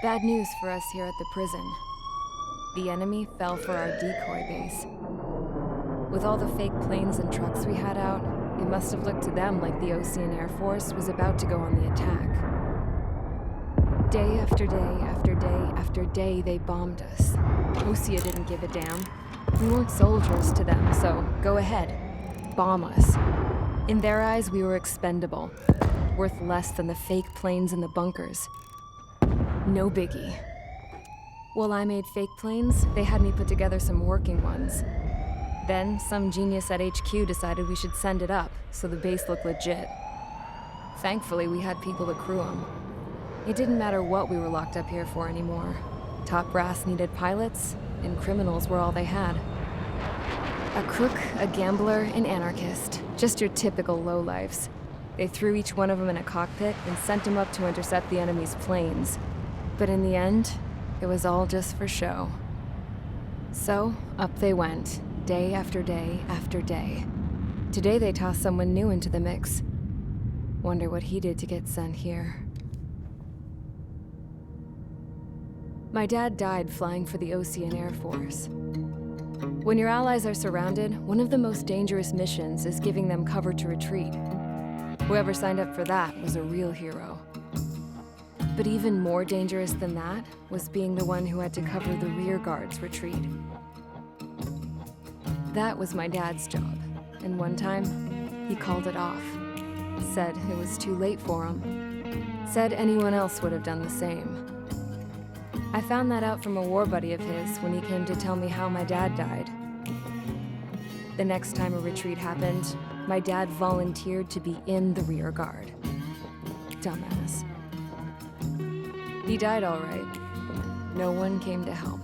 Bad news for us here at the prison. The enemy fell for our decoy base. With all the fake planes and trucks we had out, it must have looked to them like the Ocean Air Force was about to go on the attack. Day after day after day after day, they bombed us. Osea didn't give a damn. We weren't soldiers to them, so go ahead. Bomb us. In their eyes, we were expendable. Worth less than the fake planes in the bunkers. No biggie. While I made fake planes, they had me put together some working ones. Then, some genius at HQ decided we should send it up, so the base looked legit. Thankfully, we had people to crew them. It didn't matter what we were locked up here for anymore. Top brass needed pilots, and criminals were all they had. A crook, a gambler, an anarchist. Just your typical lowlifes. They threw each one of them in a cockpit and sent them up to intercept the enemy's planes. But in the end, it was all just for show. So, up they went, day after day after day. Today they tossed someone new into the mix. Wonder what he did to get sent here. My dad died flying for the Ocean Air Force. When your allies are surrounded, one of the most dangerous missions is giving them cover to retreat. Whoever signed up for that was a real hero. But even more dangerous than that was being the one who had to cover the rear guard's retreat. That was my dad's job, and one time, he called it off. Said it was too late for him. Said anyone else would have done the same. I found that out from a war buddy of his when he came to tell me how my dad died. The next time a retreat happened, my dad volunteered to be in the rear guard. Dumbass. He died all right. No one came to help.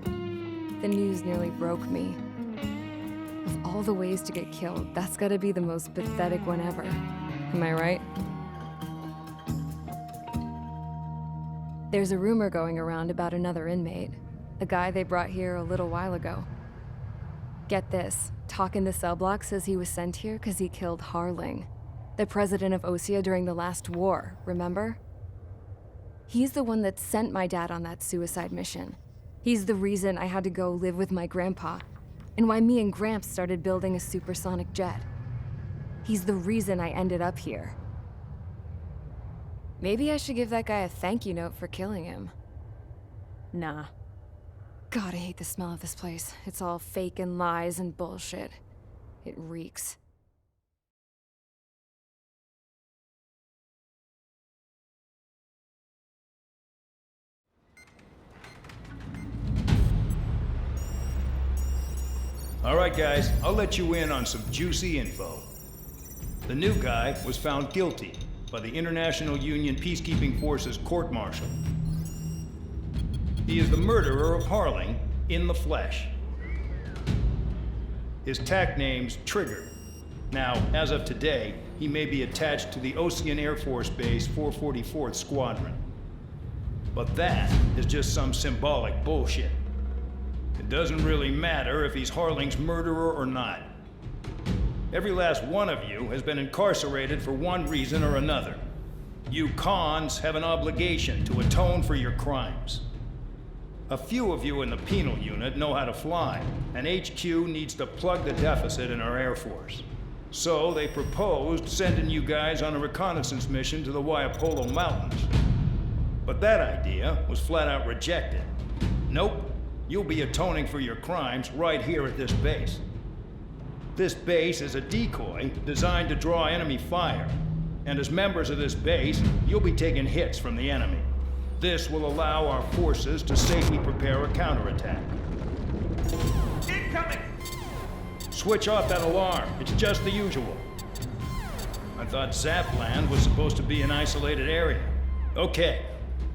The news nearly broke me. Of all the ways to get killed, that's gotta be the most pathetic one ever. Am I right? There's a rumor going around about another inmate. A guy they brought here a little while ago. Get this, talk in the cell block says he was sent here because he killed Harling, the president of Osea during the last war, remember? He's the one that sent my dad on that suicide mission. He's the reason I had to go live with my grandpa, and why me and Gramps started building a supersonic jet. He's the reason I ended up here. Maybe I should give that guy a thank you note for killing him. Nah. God, I hate the smell of this place. It's all fake and lies and bullshit. It reeks. All right, guys, I'll let you in on some juicy info. The new guy was found guilty by the International Union Peacekeeping Forces court-martial. He is the murderer of Harling in the flesh. His TAC name's Trigger. Now, as of today, he may be attached to the Ocean Air Force Base 444th Squadron. But that is just some symbolic bullshit. It doesn't really matter if he's Harling's murderer or not. Every last one of you has been incarcerated for one reason or another. You cons have an obligation to atone for your crimes. A few of you in the penal unit know how to fly, and HQ needs to plug the deficit in our Air Force. So they proposed sending you guys on a reconnaissance mission to the Waiapolo Mountains. But that idea was flat out rejected. Nope, you'll be atoning for your crimes right here at this base. This base is a decoy designed to draw enemy fire, and as members of this base, you'll be taking hits from the enemy. This will allow our forces to safely prepare a counterattack. Incoming! Switch off that alarm. It's just the usual. I thought Zapland was supposed to be an isolated area. Okay,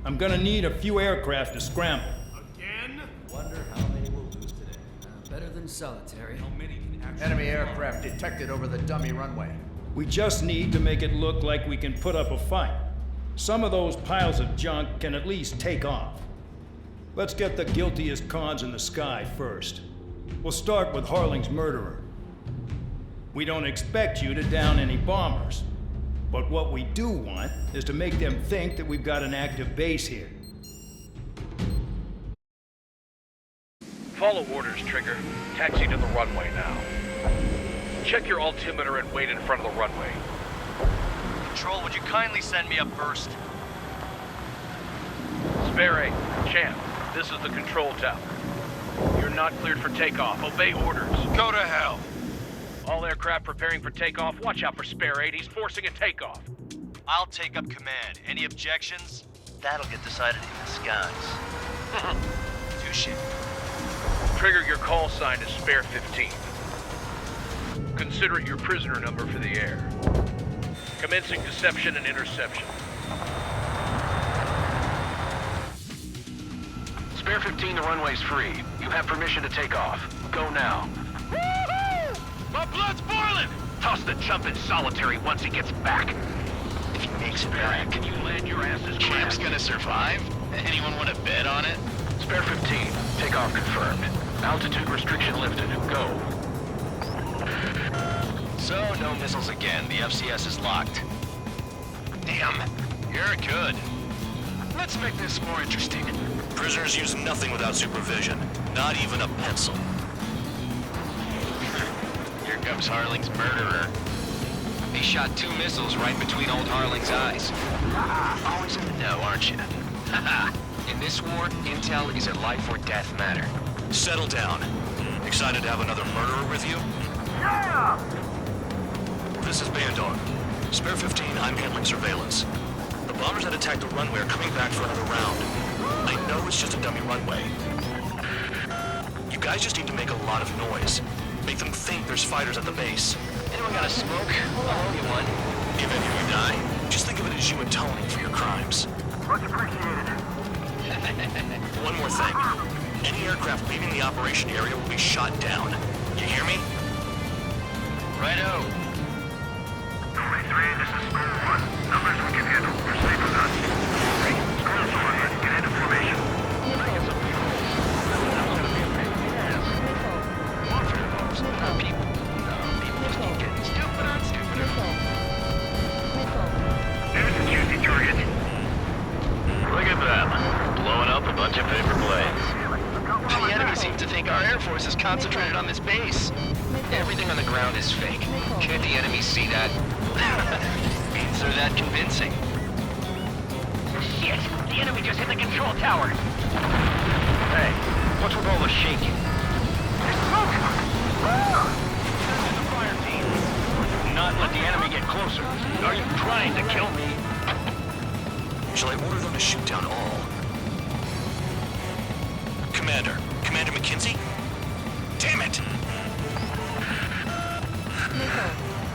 I'm gonna need a few aircraft to scramble. Again? Wonder how many we'll lose today. Better than solitary. How many can actually... Enemy aircraft detected over the dummy runway. We just need to make it look like we can put up a fight. Some of those piles of junk can at least take off. Let's get the guiltiest cons in the sky first. We'll start with Harling's murderer. We don't expect you to down any bombers, but what we do want is to make them think that we've got an active base here. Follow orders, Trigger. Taxi to the runway now. Check your altimeter and wait in front of the runway. Control, would you kindly send me up first? Spare 8, Champ, this is the control tower. You're not cleared for takeoff. Obey orders. Go to hell. All aircraft preparing for takeoff. Watch out for Spare 8. He's forcing a takeoff. I'll take up command. Any objections? That'll get decided in the skies. Touche. Trigger, your call sign is Spare 15. Consider it your prisoner number for the air. Commencing deception and interception. Spare 15, the runway's free. You have permission to take off. Go now. Woohoo! My blood's boiling! Toss the jump in solitary once he gets back. If he makes it Spare back, 8, can you land your asses? Champ's gonna survive? Anyone want to bet on it? Spare 15, takeoff confirmed. Altitude restriction lifted. Go. So, no missiles again. The FCS is locked. Damn, you're good. Let's make this more interesting. Prisoners use nothing without supervision. Not even a pencil. Here comes Harling's murderer. He shot 2 missiles right between old Harling's eyes. Always in the know, aren't you? In this war, intel is a life or death matter. Settle down. Excited to have another murderer with you? Yeah! This is Bandar. Spare 15, I'm handling surveillance. The bombers that attacked the runway are coming back for another round. I know it's just a dummy runway. You guys just need to make a lot of noise. Make them think there's fighters at the base. Anyone got a smoke? I'll owe you one. If any of you die, just think of it as you atoning for your crimes. Much appreciated. One more thing. Any aircraft leaving the operation area will be shot down. You hear me? Righto. 23, this is School 1. Numbers we can handle. We're safe with us. School 1, get into formation. People just keep getting stupid on stupider. There's a juicy target. Look at that. Blowing up a bunch of paper planes. The enemy seems to think our Air Force is concentrated on this base. Everything on the ground is fake. Can't the enemy see that? Means they're that convincing. Shit! The enemy just hit the control tower! Hey, what's with all the shaking? There's smoke! The fire team. Not let the enemy get closer. Are you trying to kill me? Shall I order them to shoot down all? Commander McKenzie? Damn it!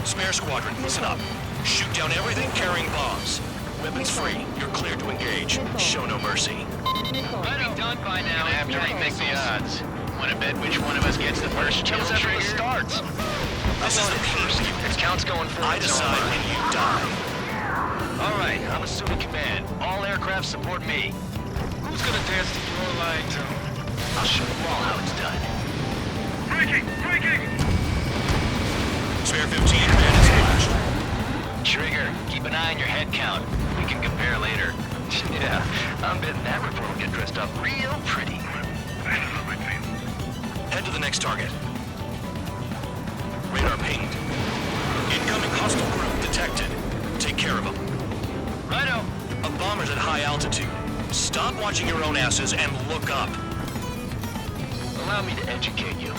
Spare squadron, listen up. Shoot down everything carrying bombs. Weapons free. You're cleared to engage. Show no mercy. Might be done by now. Gonna have to rethink the odds. Wanna bet which one of us gets the first kill after it starts? This is the first. If count's going forward, I decide when you die. All right, I'm assuming command. All aircraft support me. Who's gonna dance to your line tone? I'll show them all how it's done. Breaking! Breaking! Spare 15, man is flashed. Trigger, keep an eye on your head count. We can compare later. Yeah, I'm betting that report will get dressed up real pretty. Head to the next target. Radar pinged. Incoming hostile group detected. Take care of them. Righto. A bomber's at high altitude. Stop watching your own asses and look up. Allow me to educate you.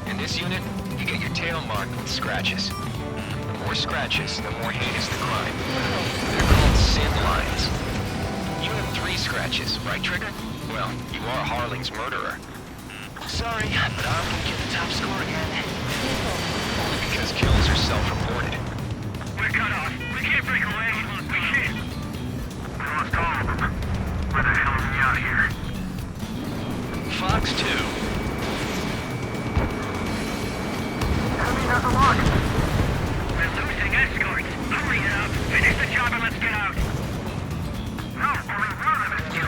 In this unit, you get your tail marked with scratches. The more scratches, the more heinous the crime. They're called sin lines. You have 3 scratches, right, Trigger? Well, you are Harling's murderer. Sorry, but I'm gonna get the top score again. Only because kills are self-reported. We're cut off. We can't break away. We can't. We lost all of them. Where the hell are we out here? Fox 2. Enemy has a lock. We're losing escorts. Hurry it up. Finish the job and let's get out. No, only one of us do.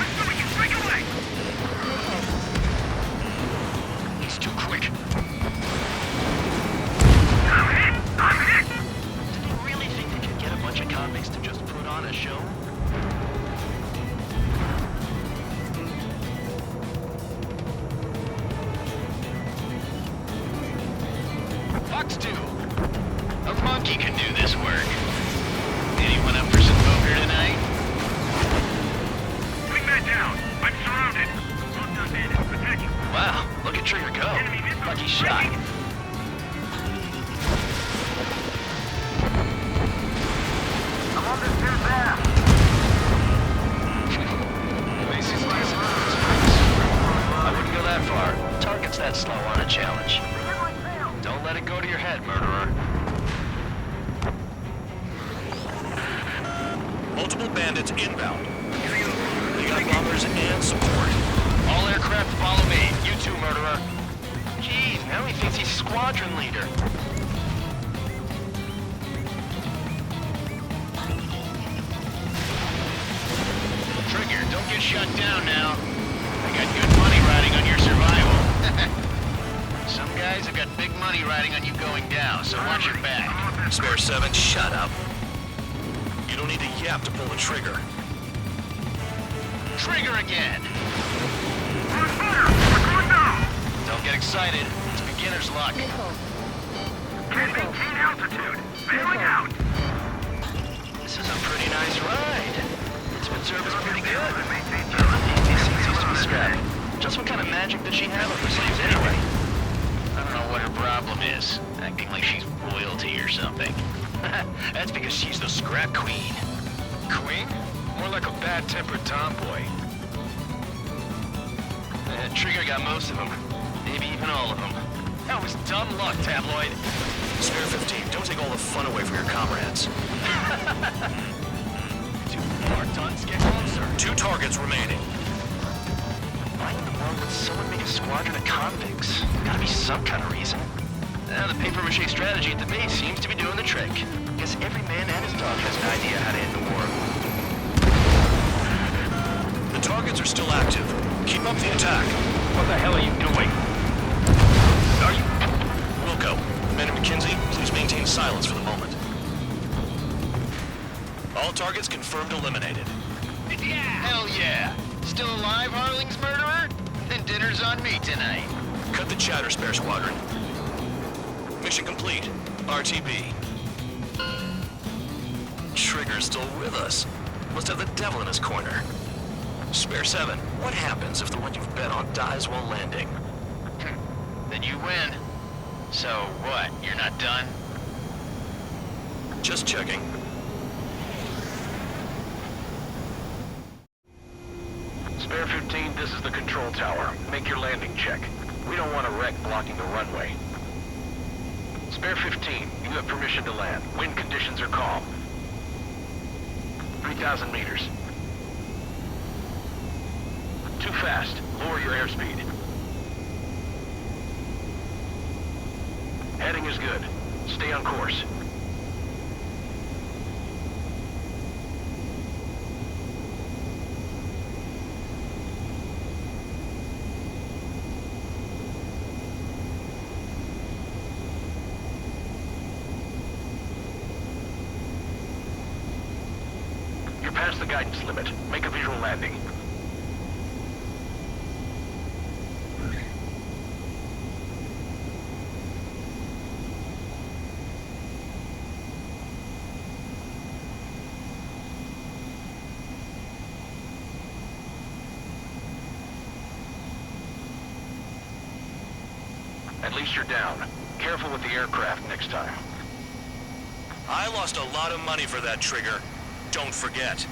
Pursuing you. Break away. He's too quick. I'm hit. I'm hit. Did they really think they could get a bunch of convicts to just put on a show? Fox 2. A monkey can do this work. Anyone up for some poker tonight? Wingman down. I'm surrounded. Well done, man. Attention. Wow, look at Trigger go. Enemy missile. Lucky shot. I'm on this dude there. Macy's last I wouldn't go that far. Target's that slow on a challenge. Don't let it go to your head, murderer. Multiple bandits inbound. We got bombers and support. All aircraft follow me. You too, murderer. Jeez, now he thinks he's squadron leader. Trigger, don't get shut down now. I got good money riding on your survival. Some guys have got big money riding on you going down, so watch your back. Spare 7, shut up. You don't need to yap to pull the trigger. Trigger again! On fire. We're going down. Don't get excited. It's beginner's luck. Can't maintain altitude. Bailing out. This is a pretty nice ride. It's been serviced pretty good. Maintain These things used to be scrap. Just what kind of magic did she have up her sleeves anyway? I don't know what her problem is. Acting like she's royalty or something. That's because she's the scrap queen. Queen? More like a bad-tempered tomboy. Trigger got most of them. Maybe even all of them. That was dumb luck, tabloid. Spare 15, don't take all the fun away from your comrades. 2 more tons, get closer. 2 targets remaining. Why in the world would someone make a squadron of convicts? Gotta be some kind of reason. The papier-mâché strategy at the base seems to be doing the trick. Guess every man and his dog has an idea how to end the war. The targets are still active. Keep up the attack. What the hell are you doing? Are you... Wilco, Commander McKenzie, please maintain silence for the moment. All targets confirmed eliminated. Hell yeah! Still alive, Harling's murderer? Then dinner's on me tonight. Cut the chatter, Spare Squadron. Mission complete. RTB. Trigger's still with us. Must have the devil in his corner. Spare 7, what happens if the one you've bet on dies while landing? Then you win. So what, you're not done? Just checking. Spare 15, this is the control tower. Make your landing check. We don't want a wreck blocking the runway. Spare 15, you have permission to land. Wind conditions are calm. 3,000 meters. Too fast. Lower your airspeed. Heading is good. Stay on course. You're past the guidance limit. Make a visual landing. At least you're down. Careful with the aircraft next time. I lost a lot of money for that trigger. Don't forget.